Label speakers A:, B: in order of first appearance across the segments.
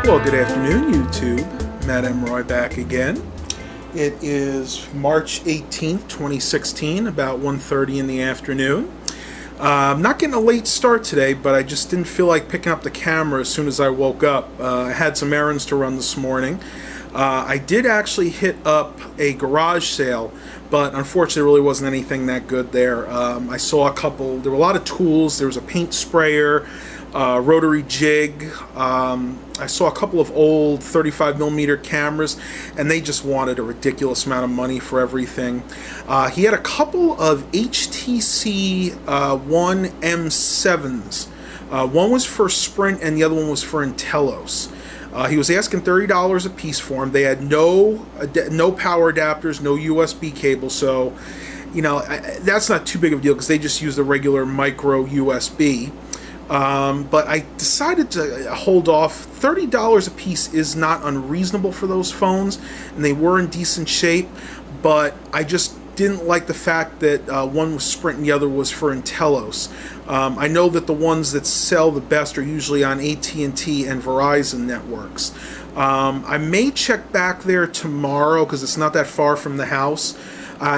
A: Well, good afternoon, YouTube. Matt M. Roy back again. It is March 18th, 2016, about 1:30 in the afternoon. I'm not getting a late start today, but I just didn't feel like picking up the camera as soon as I woke up. I had some errands to run this morning. I did actually hit up a garage sale, but unfortunately there really wasn't anything that good there. I saw a couple, there were a lot of tools. There was a paint sprayer, rotary jig. I saw a couple of old 35mm cameras, and they just wanted a ridiculous amount of money for everything. He had a couple of HTC One M7s. One was for Sprint and the other one was for Intellos. He was asking $30 a piece for them. They had no power adapters, no USB cable, so you know that's not too big of a deal because they just use the regular micro USB. But I decided to hold off. $30 a piece is not unreasonable for those phones, and they were in decent shape, but I just didn't like the fact that one was Sprint and the other was for Intellos. I know that the ones that sell the best are usually on AT&T and Verizon networks. I may check back there tomorrow because it's not that far from the house.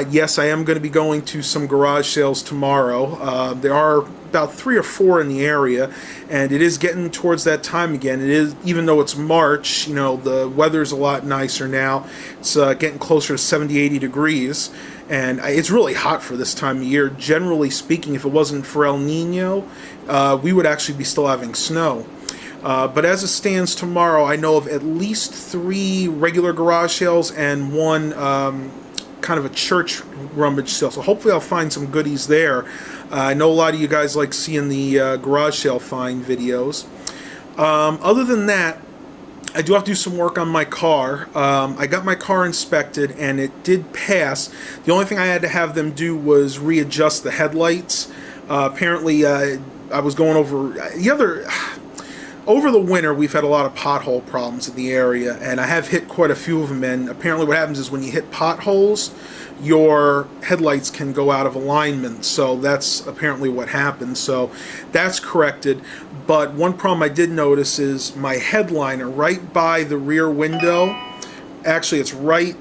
A: Yes, I am going to be going to some garage sales tomorrow. There are about 3 or 4 in the area, and it is getting towards that time again. It is, even though it's March, you know, the weather's a lot nicer now. It's getting closer to 70, 80 degrees, and it's really hot for this time of year. Generally speaking, if it wasn't for El Nino, we would actually be still having snow. But as it stands tomorrow, I know of at least 3 regular garage sales and one kind of a church rummage sale, so hopefully I'll find some goodies there. I know a lot of you guys like seeing the garage sale find videos. Other than that, I do have to do some work on my car. I got my car inspected and it did pass. The only thing I had to have them do was readjust the headlights. Apparently I was going over the winter, we've had a lot of pothole problems in the area, and I have hit quite a few of them, and apparently what happens is when you hit potholes, your headlights can go out of alignment, so that's apparently what happened, so that's corrected. But one problem I did notice is my headliner right by the rear window, actually it's right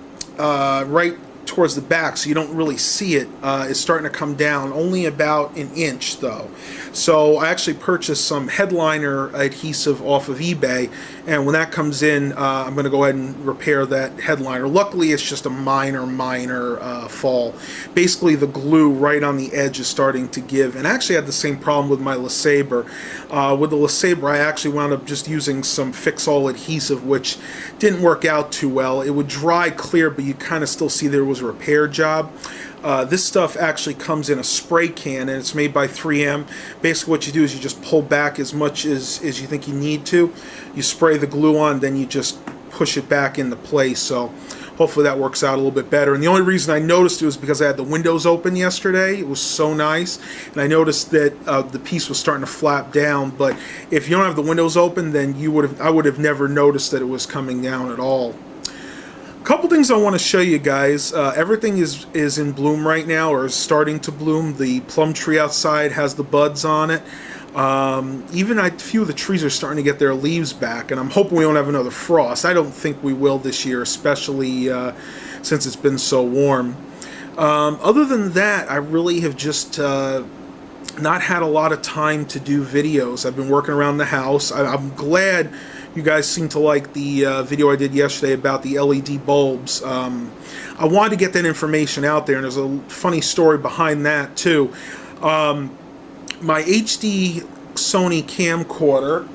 A: towards the back, so you don't really see it, is starting to come down, only about an inch though. So I actually purchased some headliner adhesive off of eBay, and when that comes in, I'm going to go ahead and repair that headliner. Luckily it's just a minor fall. Basically the glue right on the edge is starting to give, and I actually had the same problem with my LeSabre. With the LeSabre I actually wound up just using some fix-all adhesive, which didn't work out too well. It would dry clear, but you kind of still see there was a repair job. This stuff actually comes in a spray can, and it's made by 3M. Basically what you do is you just pull back as much as you think you need to. You spray the glue on, then you just push it back into place. So hopefully that works out a little bit better. And the only reason I noticed it was because I had the windows open yesterday. It was so nice, and I noticed that the piece was starting to flap down. But if you don't have the windows open, then I would have never noticed that it was coming down at all. Couple things I want to show you guys. Everything is in bloom right now, or is starting to bloom. The plum tree outside has the buds on it. Even a few of the trees are starting to get their leaves back, and I'm hoping we don't have another frost. I don't think we will this year, especially since it's been so warm. Other than that, I really have just not had a lot of time to do videos. I've been working around the house. I'm glad you guys seem to like the video I did yesterday about the LED bulbs. I wanted to get that information out there, and there's a funny story behind that too. My HD Sony camcorder,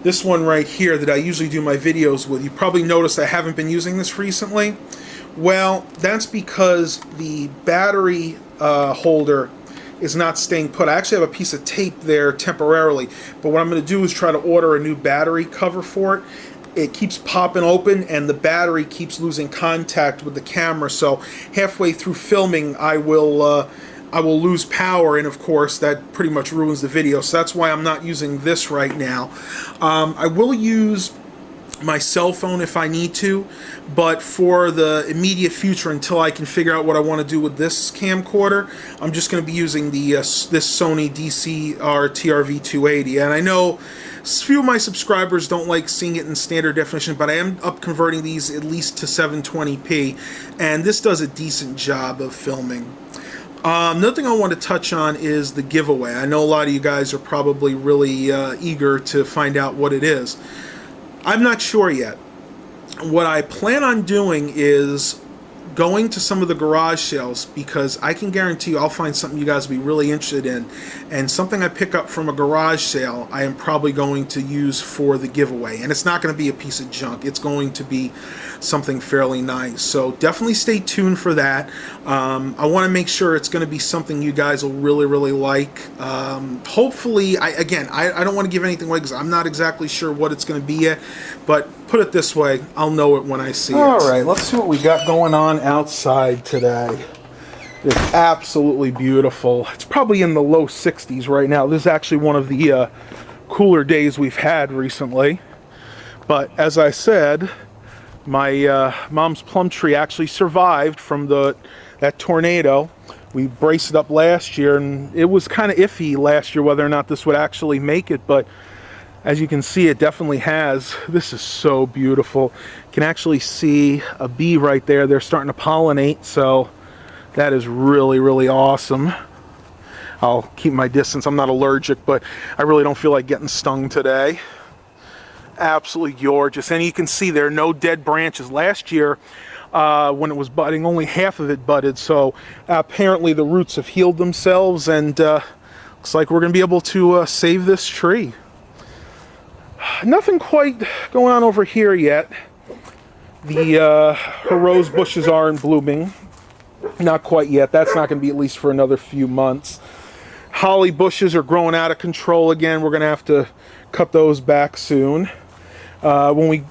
A: this one right here that I usually do my videos with, you probably noticed I haven't been using this recently. Well, that's because the battery holder is not staying put. I actually have a piece of tape there temporarily, but what I'm going to do is try to order a new battery cover for it. It keeps popping open and the battery keeps losing contact with the camera, so halfway through filming I will lose power, and of course that pretty much ruins the video, so that's why I'm not using this right now. I will use my cell phone if I need to, but for the immediate future, until I can figure out what I want to do with this camcorder, I'm just going to be using the this Sony DCR TRV-280. And I know few of my subscribers don't like seeing it in standard definition, but I am up converting these at least to 720p, and this does a decent job of filming. Another thing I want to touch on is the giveaway. I know a lot of you guys are probably really eager to find out what it is. I'm not sure yet. What I plan on doing is going to some of the garage sales, because I can guarantee you I'll find something you guys will be really interested in, and something I pick up from a garage sale I am probably going to use for the giveaway, and it's not going to be a piece of junk. It's going to be something fairly nice, so definitely stay tuned for that. I want to make sure it's going to be something you guys will really like. Hopefully, I don't want to give anything away because I'm not exactly sure what it's going to be yet, but put it this way, I'll know it when I see it. Alright, let's see what we got going on outside today. It's absolutely beautiful. It's probably in the low 60s right now. This is actually one of the cooler days we've had recently. But as I said, my mom's plum tree actually survived from that tornado. We braced it up last year, and it was kind of iffy last year whether or not this would actually make it, but as you can see, it definitely has. This is so beautiful. You can actually see a bee right there. They're starting to pollinate, so that is really awesome. I'll keep my distance. I'm not allergic, but I really don't feel like getting stung today. Absolutely gorgeous. And you can see there are no dead branches. Last year, when it was budding, only half of it budded, so apparently the roots have healed themselves, and looks like we're going to be able to save this tree. Nothing quite going on over here yet. Her rose bushes aren't blooming. Not quite yet. That's not going to be at least for another few months. Holly bushes are growing out of control again. We're going to have to cut those back soon. When we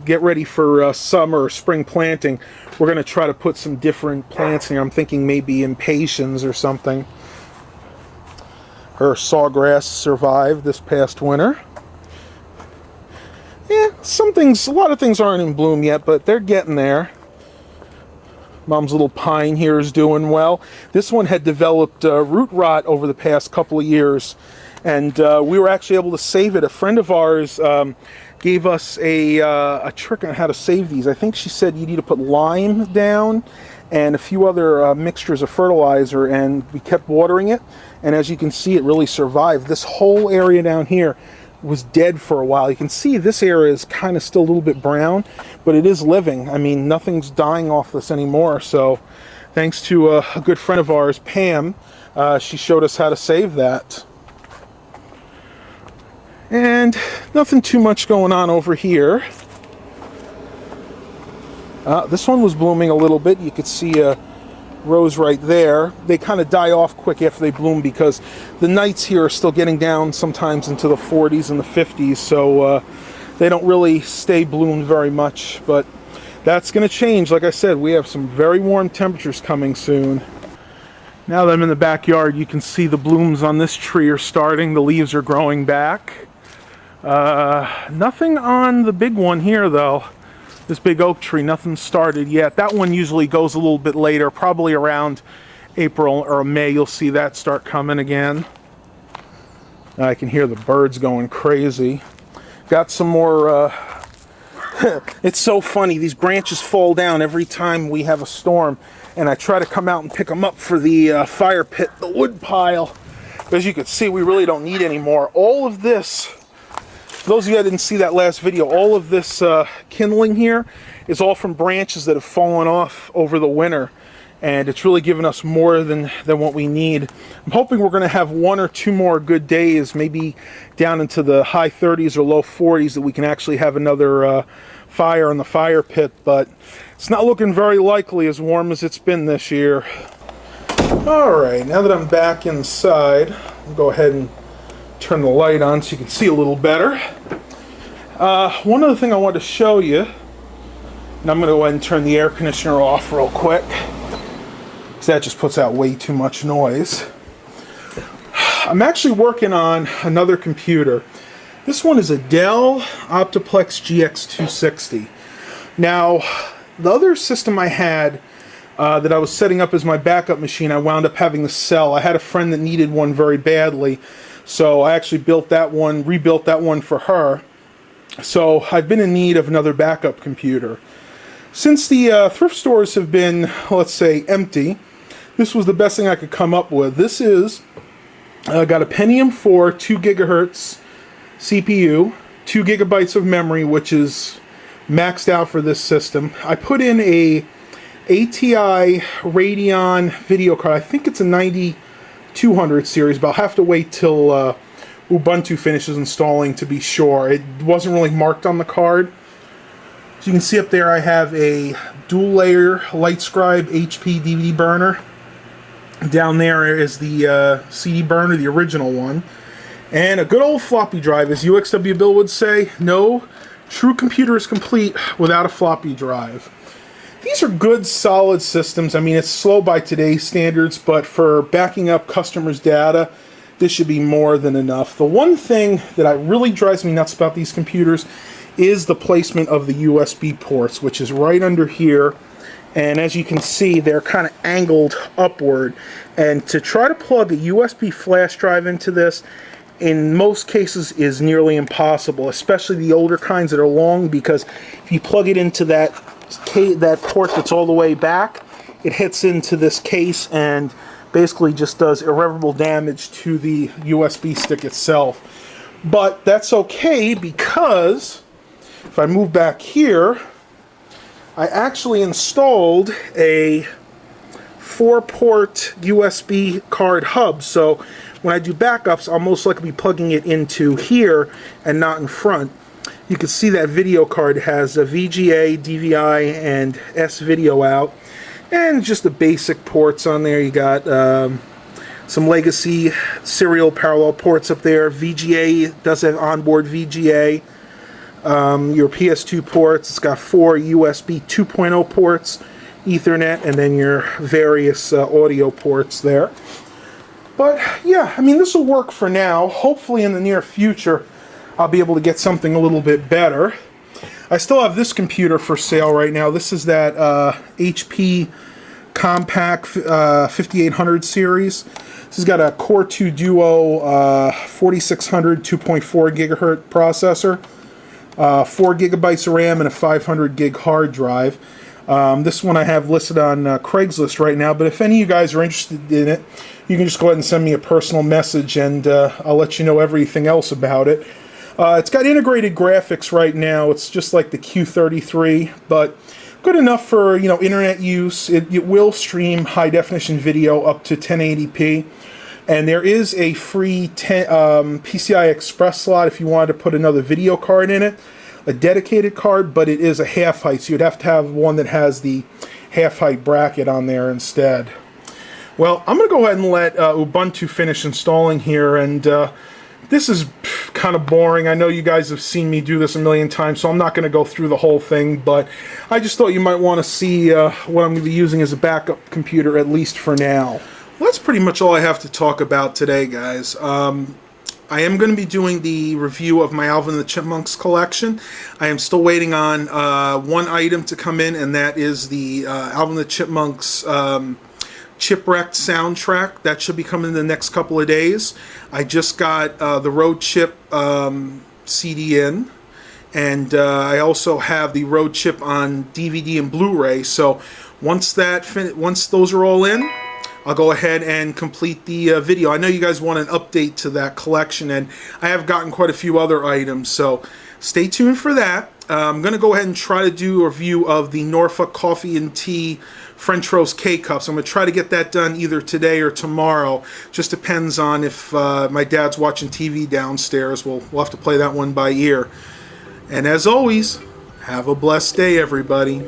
A: get ready for summer or spring planting, we're going to try to put some different plants in here. I'm thinking maybe impatiens or something. Her sawgrass survived this past winter. Yeah, a lot of things aren't in bloom yet, but they're getting there. Mom's little pine here is doing well. This one had developed root rot over the past couple of years, and we were actually able to save it. A friend of ours gave us a trick on how to save these. I think she said you need to put lime down and a few other mixtures of fertilizer, and we kept watering it, and as you can see, it really survived. This whole area down here was dead for a while. You can see this area is kind of still a little bit brown, but it is living. I mean, nothing's dying off this anymore, so thanks to a good friend of ours, Pam, she showed us how to save that. And nothing too much going on over here. This one was blooming a little bit. You could see a rose right there. They kind of die off quick after they bloom because the nights here are still getting down sometimes into the 40s and the 50s, so they don't really stay bloomed very much, but that's going to change. Like I said, we have some very warm temperatures coming soon. Now that I'm in the backyard, you can see the blooms on this tree are starting. The leaves are growing back. Nothing on the big one here though. This big oak tree, nothing started yet. That one usually goes a little bit later, probably around April or May. You'll see that start coming again. I can hear the birds going crazy. Got some more, it's so funny, these branches fall down every time we have a storm, and I try to come out and pick them up for the fire pit, the wood pile. As you can see, we really don't need any more. All of this, for those of you that didn't see that last video, all of this kindling here is all from branches that have fallen off over the winter, and it's really given us more than what we need. I'm hoping we're going to have 1 or 2 more good days, maybe down into the high 30s or low 40s, that we can actually have another fire in the fire pit, but it's not looking very likely as warm as it's been this year. Alright, now that I'm back inside, I'll go ahead and turn the light on so you can see a little better. One other thing I wanted to show you, and I'm going to go ahead and turn the air conditioner off real quick, because that just puts out way too much noise. I'm actually working on another computer. This one is a Dell Optiplex GX260. Now, the other system I had that I was setting up as my backup machine, I wound up having to sell. I had a friend that needed one very badly, So I actually built that one, rebuilt that one for her. So I've been in need of another backup computer. Since the thrift stores have been, let's say, empty, this was the best thing I could come up with. This is, got a Pentium 4, 2 gigahertz CPU, 2 gigabytes of memory, which is maxed out for this system. I put in a ATI Radeon video card. I think it's a 9200 series, but I'll have to wait till Ubuntu finishes installing to be sure. It wasn't really marked on the card. So you can see up there I have a dual layer LightScribe HP DVD burner. Down there is the CD burner, the original one. And a good old floppy drive, as UXW Bill would say. No true computer is complete without a floppy drive. These are good, solid systems. I mean, it's slow by today's standards, but for backing up customers' data, this should be more than enough. The one thing that really drives me nuts about these computers is the placement of the USB ports, which is right under here. And as you can see, they're kind of angled upward. And to try to plug a USB flash drive into this, in most cases, is nearly impossible, especially the older kinds that are long, because if you plug it into that port that's all the way back, it hits into this case and basically just does irreparable damage to the USB stick itself. But that's okay, because if I move back here, I actually installed a 4-port USB card hub. So when I do backups, I'll most likely be plugging it into here and not in front. You can see that video card has a VGA, DVI, and S-Video out. And just the basic ports on there. You got some legacy serial parallel ports up there. VGA does have onboard VGA. Your PS2 ports, it's got 4 USB 2.0 ports, Ethernet, and then your various audio ports there. But yeah, I mean, this will work for now. Hopefully in the near future I'll be able to get something a little bit better. I still have this computer for sale right now. This is that HP Compact 5800 series. This has got a Core 2 Duo 4600 2.4 gigahertz processor. 4 gigabytes of RAM and a 500 gig hard drive. This one I have listed on Craigslist right now, but if any of you guys are interested in it, you can just go ahead and send me a personal message and I'll let you know everything else about it. It's got integrated graphics right now. It's just like the Q33, but good enough for, you know, internet use. It will stream high definition video up to 1080p. And there is a free PCI Express slot if you wanted to put another video card in it, a dedicated card, but it is a half height, so you'd have to have one that has the half height bracket on there instead. Well, I'm going to go ahead and let Ubuntu finish installing here, and this is kind of boring. I know you guys have seen me do this a million times, so I'm not going to go through the whole thing, but I just thought you might want to see what I'm going to be using as a backup computer, at least for now. Well, that's pretty much all I have to talk about today, guys. I am going to be doing the review of my Alvin and the Chipmunks collection. I am still waiting on one item to come in, and that is the Alvin and the Chipmunks Chipwrecked soundtrack. That should be coming in the next couple of days. I just got the Road Chip CD in, and I also have the Road Chip on DVD and Blu-ray. So once those are all in, I'll go ahead and complete the video. I know you guys want an update to that collection, and I have gotten quite a few other items, so stay tuned for that. I'm going to go ahead and try to do a review of the Norfolk Coffee and Tea French Roast K-Cups. I'm going to try to get that done either today or tomorrow. Just depends on if my dad's watching TV downstairs. We'll have to play that one by ear. And as always, have a blessed day, everybody.